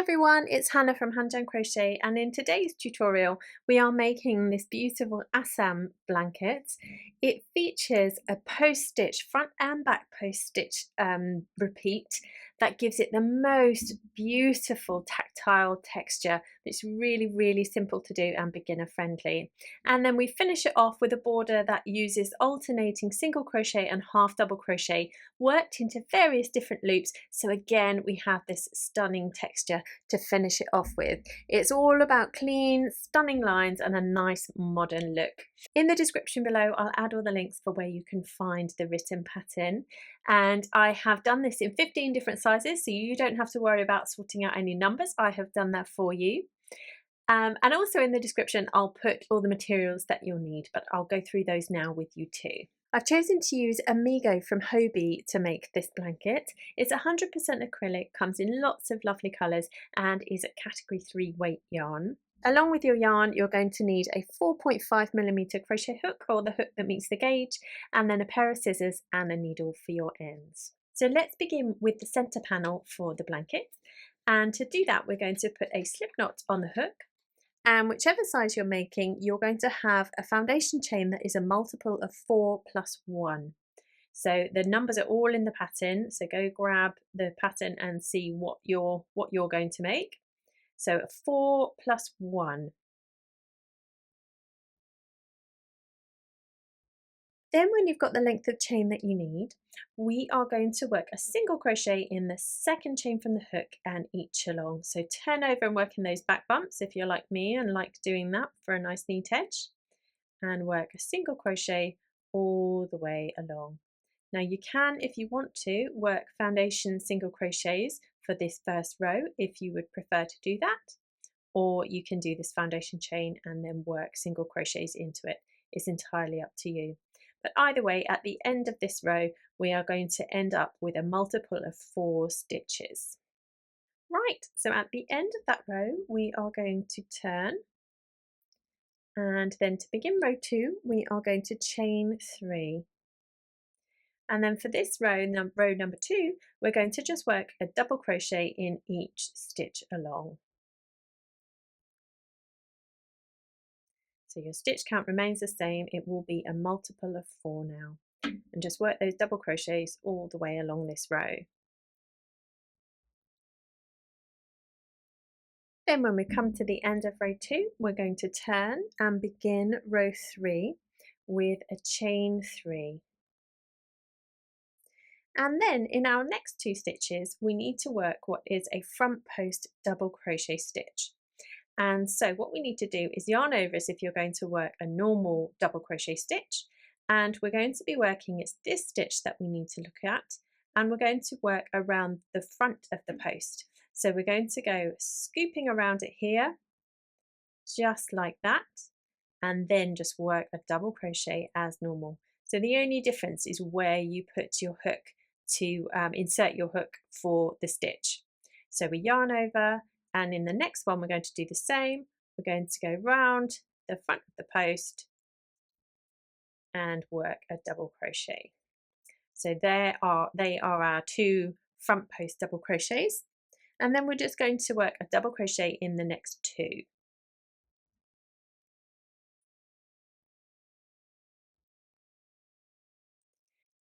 everyone, it's Hannah from Hand Done Crochet, and in today's tutorial we are making this beautiful Assam blanket. It features a post stitch, front and back post stitch repeat that gives it the most beautiful tactile texture. It's really simple to do and beginner friendly. And then we finish it off with a border that uses alternating single crochet and half double crochet worked into various different loops. So again, we have this stunning texture to finish it off with. It's all about clean, stunning lines and a nice modern look. In the description below, I'll add all the links for where you can find the written pattern. And I have done this in 15 different sizes, so you don't have to worry about sorting out any numbers. I have done that for you. And also in the description, I'll put all the materials that you'll need, but I'll go through those now with you too. I've chosen to use Amigo from Hobbii to make this blanket. It's 100% acrylic, comes in lots of lovely colours and is a category 3 weight yarn. Along with your yarn, you're going to need a 4.5mm crochet hook, or the hook that meets the gauge, and then a pair of scissors and a needle for your ends. So let's begin with the centre panel for the blanket. And to do that, we're going to put a slip knot on the hook. And whichever size you're making, you're going to have a foundation chain that is a multiple of 4 plus 1. So the numbers are all in the pattern, so go grab the pattern and see what you're going to make. So 4 plus 1. Then when you've got the length of chain that you need, we are going to work a single crochet in the second chain from the hook and each along. So turn over and work in those back bumps if you're like me and like doing that for a nice neat edge, and work a single crochet all the way along. Now you can, if you want to, work foundation single crochets for this first row if you would prefer to do that, or you can do this foundation chain and then work single crochets into it. It's entirely up to you. But either way, at the end of this row, we are going to end up with a multiple of 4 stitches. Right, so at the end of that row, we are going to turn, and then to begin row 2, we are going to chain 3. And then for this row, row number 2, we're going to just work a double crochet in each stitch along. So your stitch count remains the same, it will be a multiple of 4 now. And just work those double crochets all the way along this row. Then when we come to the end of row 2, we're going to turn and begin row 3 with a chain 3. And then in our next 2 stitches, we need to work what is a front post double crochet stitch. And so what we need to do is yarn over as if you're going to work a normal double crochet stitch, and we're going to be working, it's this stitch that we need to look at, and we're going to work around the front of the post. So we're going to go scooping around it here, just like that, and then just work a double crochet as normal. So the only difference is where you put your hook to insert your hook for the stitch. So we yarn over, and in the next one we're going to do the same. We're going to go round the front of the post and work a double crochet. So they are our 2 front post double crochets, and then we're just going to work a double crochet in the next 2.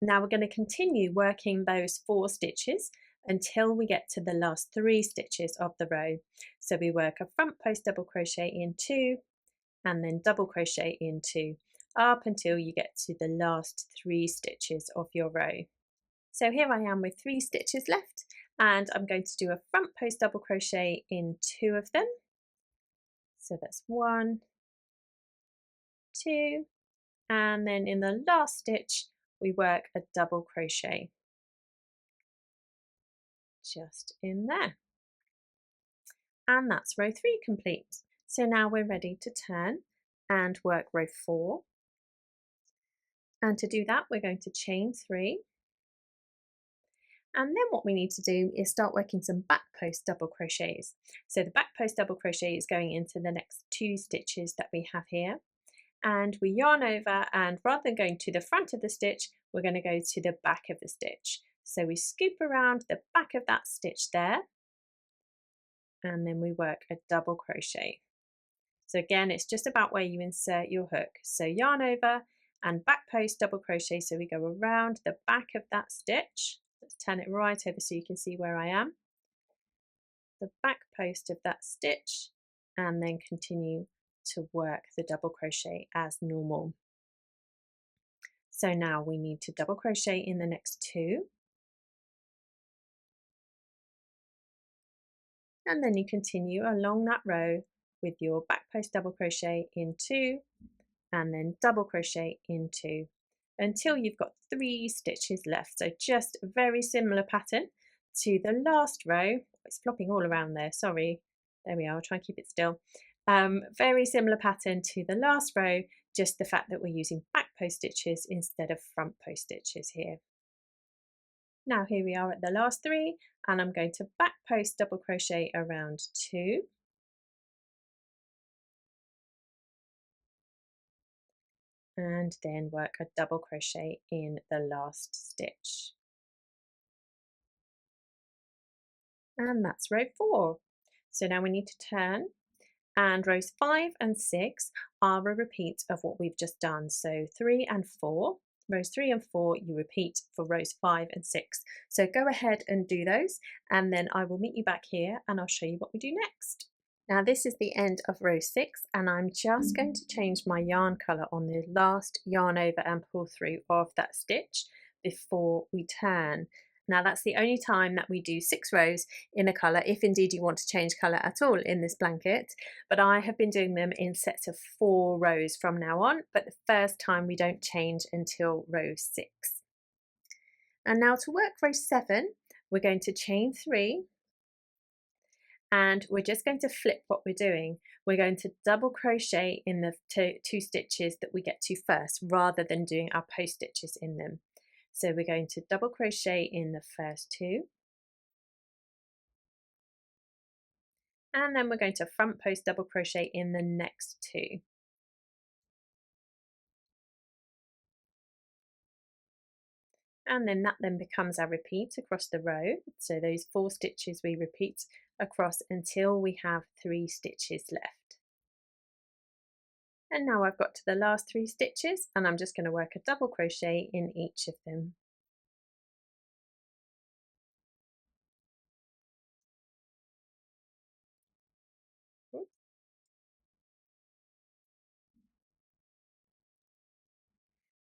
Now we're going to continue working those 4 stitches until we get to the last 3 stitches of the row. So we work a front post double crochet in 2 and then double crochet in 2 up until you get to the last 3 stitches of your row. So here I am with 3 stitches left, and I'm going to do a front post double crochet in 2 of them. So that's 1, 2, and then in the last stitch we work a double crochet just in there. And that's row 3 complete. So now we're ready to turn and work row 4. And to do that, we're going to chain 3. And then what we need to do is start working some back post double crochets. So the back post double crochet is going into the next 2 stitches that we have here. And we yarn over, and rather than going to the front of the stitch, we're going to go to the back of the stitch. So we scoop around the back of that stitch there, and then we work a double crochet. So again, it's just about where you insert your hook. So yarn over and back post double crochet. So we go around the back of that stitch. Let's turn it right over so you can see where I am. The back post of that stitch, and then continue to work the double crochet as normal. So now we need to double crochet in the next two. And then you continue along that row with your back post double crochet in two, and then double crochet in two until you've got 3 stitches left. So just a very similar pattern to the last row. It's flopping all around there, sorry. There we are, I'll try and keep it still. Very similar pattern to the last row, just the fact that we're using back post stitches instead of front post stitches here. Now here we are at the last 3, and I'm going to back post double crochet around 2, and then work a double crochet in the last stitch. And that's row 4. So now we need to turn, and rows 5 and 6 are a repeat of what we've just done. So 3 and 4, rows 3 and 4 you repeat for rows 5 and 6. So go ahead and do those, and then I will meet you back here and I'll show you what we do next. Now this is the end of row 6, and I'm just going to change my yarn colour on the last yarn over and pull through of that stitch before we turn. Now that's the only time that we do 6 rows in a colour, if indeed you want to change colour at all in this blanket, but I have been doing them in sets of 4 rows from now on, but the first time we don't change until row 6. And now to work row 7, we're going to chain 3, and we're just going to flip what we're doing. We're going to double crochet in the two stitches that we get to first, rather than doing our post stitches in them. So we're going to double crochet in the first 2, and then we're going to front post double crochet in the next 2. And then that then becomes our repeat across the row. So those 4 stitches we repeat across until we have 3 stitches left. And now I've got to the last 3 stitches, and I'm just going to work a double crochet in each of them.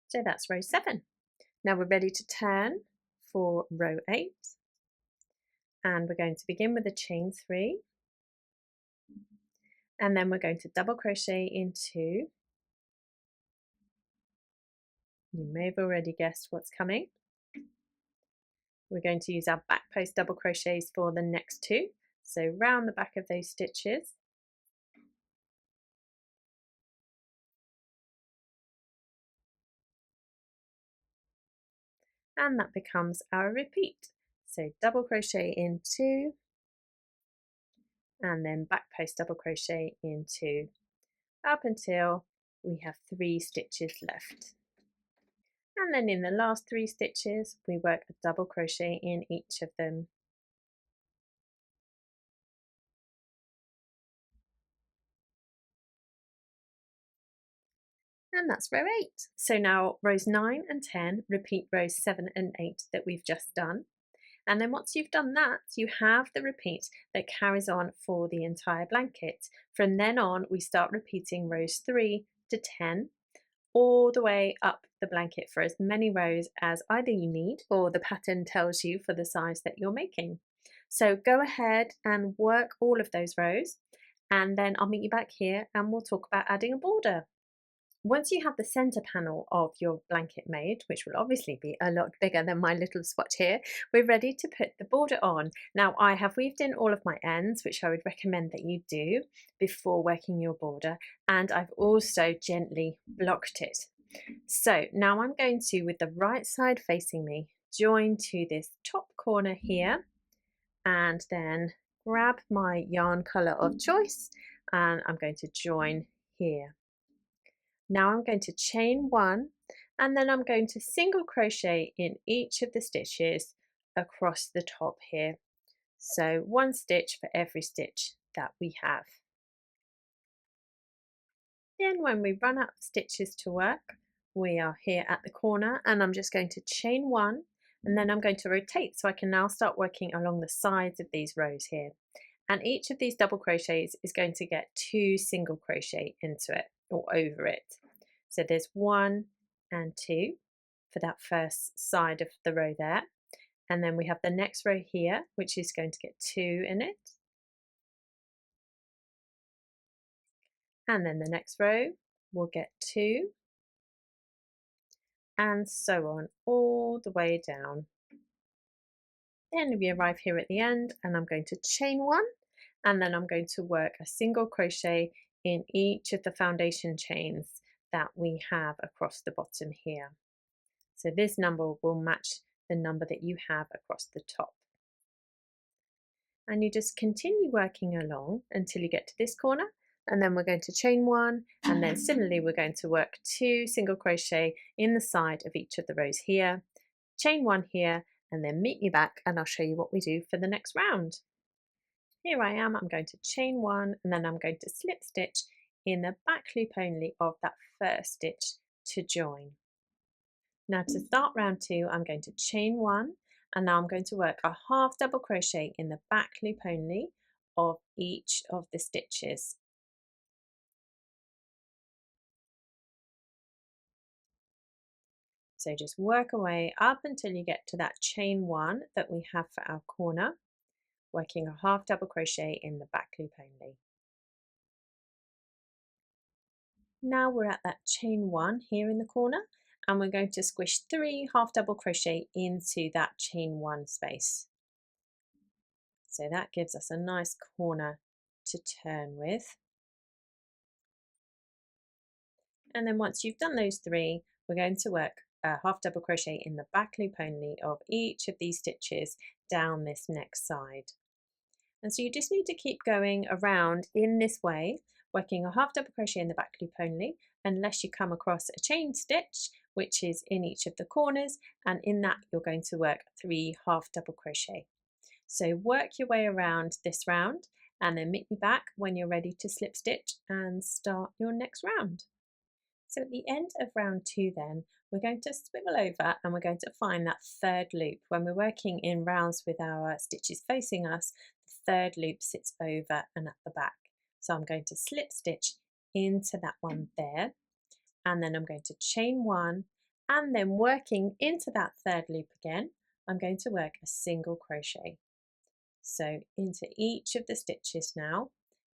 So that's row 7. Now we're ready to turn for row 8, and we're going to begin with a chain 3, and then we're going to double crochet in 2. You may have already guessed what's coming. We're going to use our back post double crochets for the next 2, so round the back of those stitches. And that becomes our repeat. So double crochet in 2, and then back post double crochet in 2, up until we have 3 stitches left. And then in the last 3 stitches we work a double crochet in each of them. And that's row 8. So now rows 9 and 10 repeat rows 7 and 8 that we've just done. And then once you've done that, you have the repeat that carries on for the entire blanket. From then on, we start repeating rows 3 to 10, all the way up the blanket for as many rows as either you need or the pattern tells you for the size that you're making. So go ahead and work all of those rows, and then I'll meet you back here and we'll talk about adding a border. Once you have the center panel of your blanket made, which will obviously be a lot bigger than my little swatch here, we're ready to put the border on. Now I have weaved in all of my ends, which I would recommend that you do before working your border, and I've also gently blocked it. So now I'm going to, with the right side facing me, join to this top corner here, and then grab my yarn colour of choice, and I'm going to join here. Now I'm going to chain 1, and then I'm going to single crochet in each of the stitches across the top here. So 1 stitch for every stitch that we have. Then when we run out of stitches to work, we are here at the corner, and I'm just going to chain 1, and then I'm going to rotate so I can now start working along the sides of these rows here. And each of these double crochets is going to get 2 single crochet into it or over it. So there's 1 and 2 for that first side of the row there. And then we have the next row here, which is going to get 2 in it. And then the next row will get 2, and so on all the way down. Then we arrive here at the end, and I'm going to chain 1, and then I'm going to work a single crochet in each of the foundation chains that we have across the bottom here. So this number will match the number that you have across the top. And you just continue working along until you get to this corner, and then we're going to chain 1, and then similarly we're going to work 2 single crochet in the side of each of the rows here, chain 1 here, and then meet me back and I'll show you what we do for the next round. Here I am, I'm going to chain 1, and then I'm going to slip stitch in the back loop only of that first stitch to join. Now to start round 2, I'm going to chain 1, and now I'm going to work a half double crochet in the back loop only of each of the stitches. So just work away up until you get to that chain 1 that we have for our corner, working a half double crochet in the back loop only. Now we're at that chain 1 here in the corner, and we're going to squish 3 half double crochet into that chain 1 space. So that gives us a nice corner to turn with. And then once you've done those 3, we're going to work a half double crochet in the back loop only of each of these stitches down this next side. And so you just need to keep going around in this way, working a half double crochet in the back loop only, unless you come across a chain stitch which is in each of the corners, and in that you're going to work 3 half double crochet. So work your way around this round, and then meet me back when you're ready to slip stitch and start your next round. So at the end of round 2 then, we're going to swivel over and we're going to find that third loop. When we're working in rounds with our stitches facing us, the third loop sits over and at the back. So I'm going to slip stitch into that one there, and then I'm going to chain 1, and then working into that third loop again, I'm going to work a single crochet. So into each of the stitches now,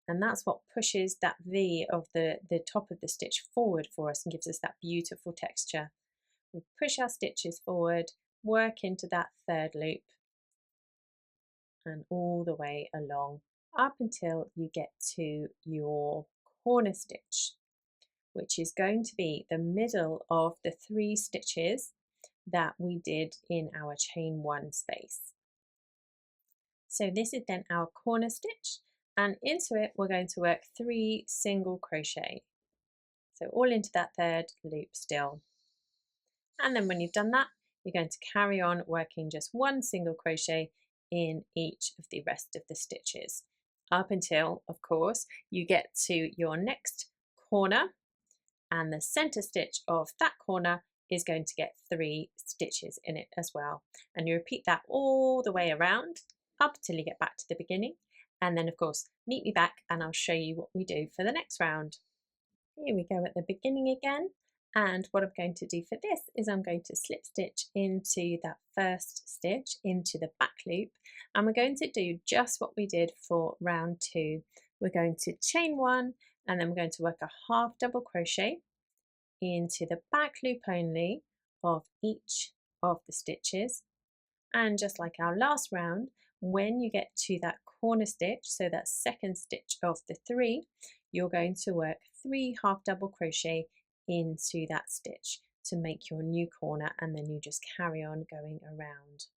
and that's what pushes that V of the top of the stitch forward for us and gives us that beautiful texture. We push our stitches forward, work into that third loop, and all the way along up until you get to your corner stitch, which is going to be the middle of the 3 stitches that we did in our chain 1 space. So this is then our corner stitch, and into it we're going to work 3 single crochet. So all into that third loop still. And then when you've done that, you're going to carry on working just 1 single crochet in each of the rest of the stitches, up until, of course, you get to your next corner, and the center stitch of that corner is going to get 3 stitches in it as well. And you repeat that all the way around up till you get back to the beginning, and then of course meet me back and I'll show you what we do for the next round. Here we go at the beginning again, and what I'm going to do for this is I'm going to slip stitch into that first stitch into the back loop, and we're going to do just what we did for round 2. We're going to chain 1, and then we're going to work a half double crochet into the back loop only of each of the stitches. And just like our last round, when you get to that corner stitch, so that second stitch of the 3, you're going to work 3 half double crochet into that stitch to make your new corner, and then you just carry on going around.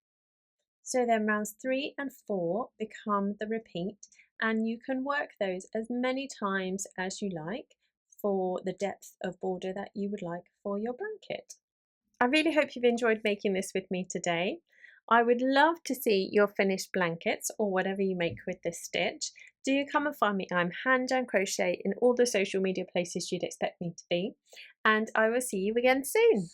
So then rounds 3 and 4 become the repeat, and you can work those as many times as you like for the depth of border that you would like for your blanket. I really hope you've enjoyed making this with me today. I would love to see your finished blankets or whatever you make with this stitch. Do come and find me. I'm Hand Jam Crochet in all the social media places you'd expect me to be, and I will see you again soon.